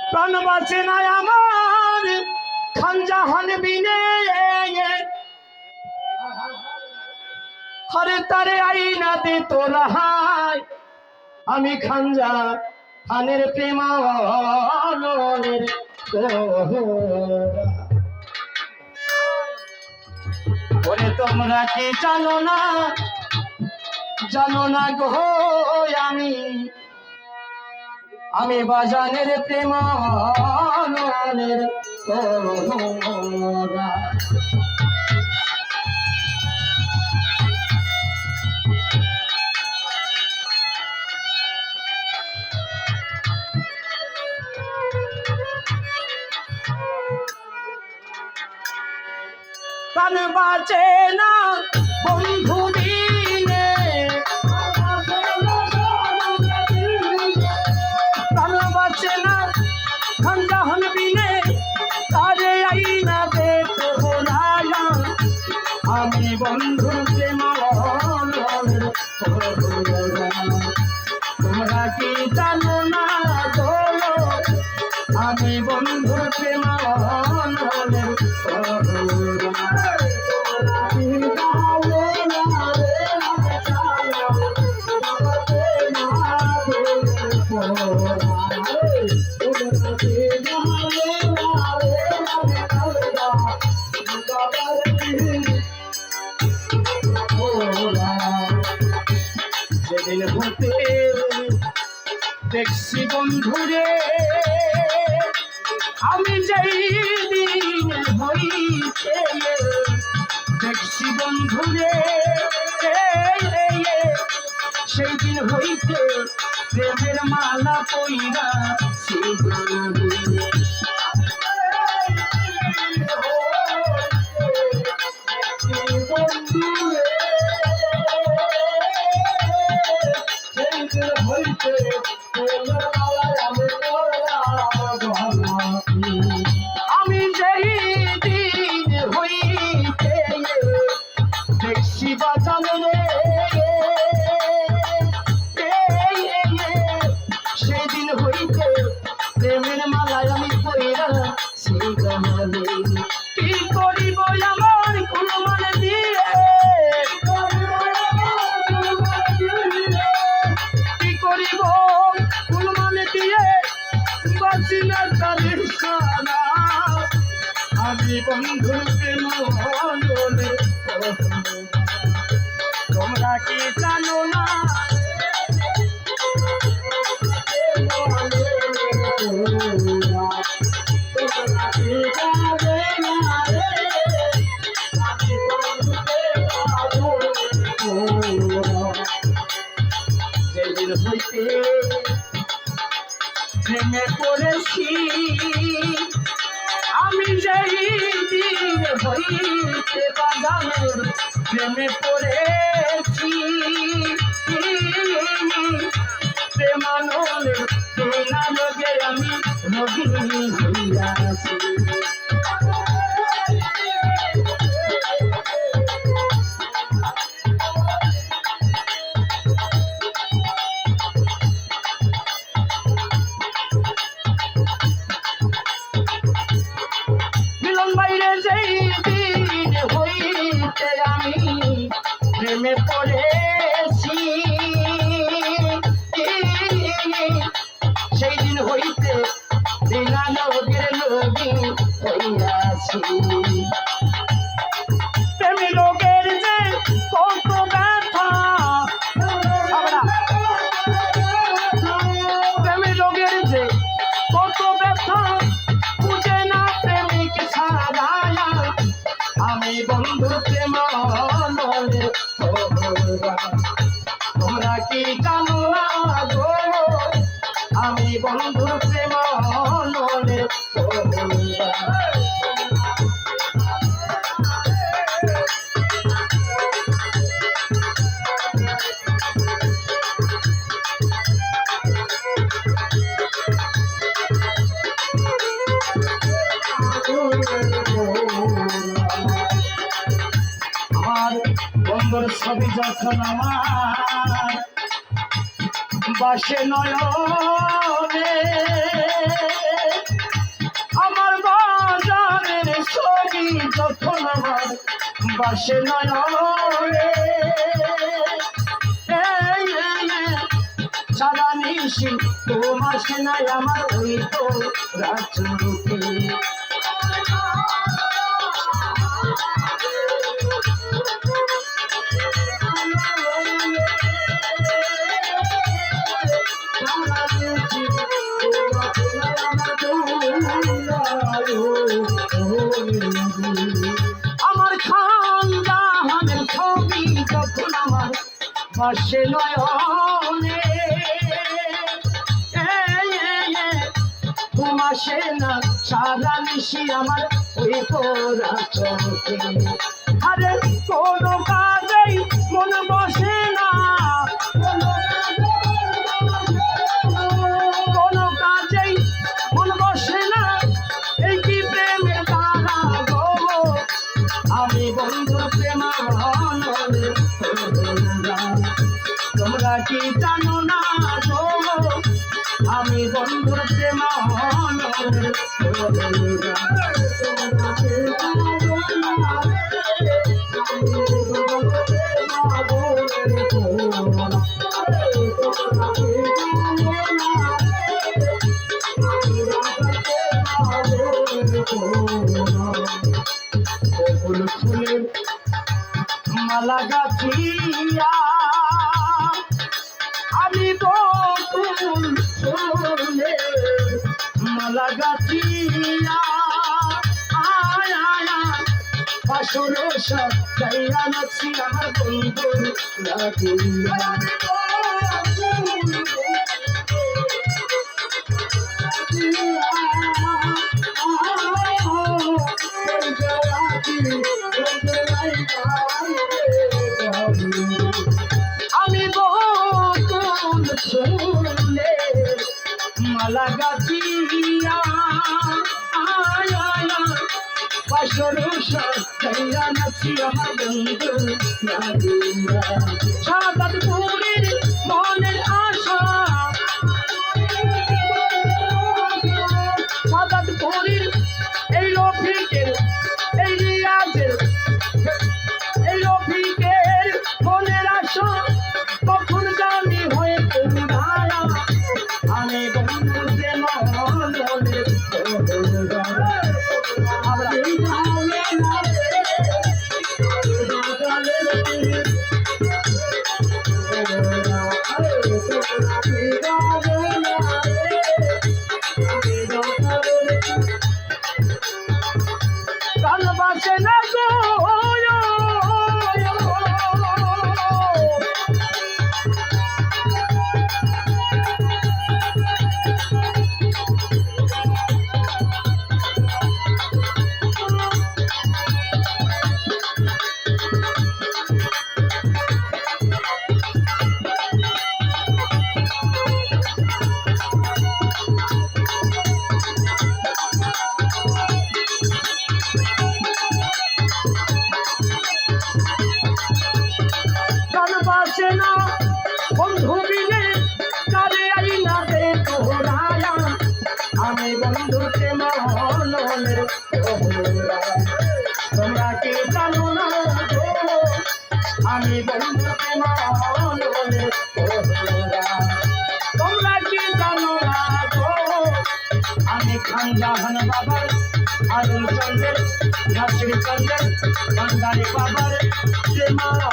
প্রাণ বাঁচে না আমার খানজাহান বিনে হরে তারে আইনা দে তোরা হায় আমি খানজাহানের প্রেমানের ওরে তোমরা কি জানো না গো আমি বাজানের প্রেমানের প্রাণ বাঁচে না বন্ধু দিনে প্রাণ বাঁচে না খানজাহান বিনে তারে আইনা দে তোরা আমি বন্ধুর প্রেমানের তোমরা কি জানো না বলো আমি বন্ধুর প্রেমানের যেদিন হতে দেখছি বন্ধুরে আমি যেই দিন হইতে দেখছি বন্ধুরে সেই দিন হইতে প্রেমের মালা পইরা আমি যেই দিন হইতে দেখছি বাজানে সেই দিন হইতে প্রেমের মালায় আমি পইরা সেই গানে কি করিব আমার কোন মানে দিয়ে কি করিব কোন মানে দিয়ে বাঁচি না তাদের সারা আমি বন্ধুকে মনে তোমরা কি জানো না যেদিন হইতে প্রেমে পড়েছি আমি যেই দিন হইতে বাজানের প্রেমে পড়েছি প্রেমানলের তোলা লোকে আমি রোগিনী হইয়াছি প্রেমে পড়েছি সেই দিন হইতে বিনা লোকের লোভী হইয়াছি প্রেমী লোকের যে কত ব্যথা প্রেমী লোকের যে কত ব্যথা বুঝে না প্রেমিক ছাড়া আমি বন্ধু প্রেম তোমরা কি জানো না গো আমি বন্ধুর প্রেম বন্ধুর ছবি যখন আমার বাসে নয়নে বাসে নয়নে সারা নিশি তোমার সেনাই আমার ওই তো রাজরূপে আমার খানদানের ছবি যখন আমার বাসে নয়নে ঘুমাসে না সারা নিশি আমার ওই পোড়া চোখে আরে কোনো কাজেই মন বসে না কোনো কাজেই মন বসে না এই কি প্রেমের তারা গো আমি বন্ধু প্রেমানন্দে তোমরা কি জানো না গো আমি বন্ধুর প্রেমানন্দে ফুলের মালা গাছিয়া আমি বকুল ফুলের মালা গাছিয়া আয় আয় পাশর সাজাইয়া নাচি আমার বন্ধু লাগিয়া আমি বকুল ফুলে মালা গাছিয়া আয় আয় পাশর সাজাইয়া নাচি আমার বন্ধু লাগিয়া সাদাতপুরের মনের আশা সাদাতপুরের এই রফিকের এই রিয়াজের এই রফিকের মনের আশা কখন জানি হয়ে পুরায়া আমি বন্ধু প্রেমানন্দে ভালোবাসে না গো ভালোবাসে না বন্ধু মিলে কারে আই না দে তোরায়া আমি বন্ধু প্রেমানন্দে তোমরা কি জানো না গো আমি বন্ধু প্রেমানন্দে তোমরা কি জানো না গো আমি খানজাহান বাবার আরুল চন্দ্রের নাসির চন্দ্রের ভান্ডারী বাবার প্রেমানন্দে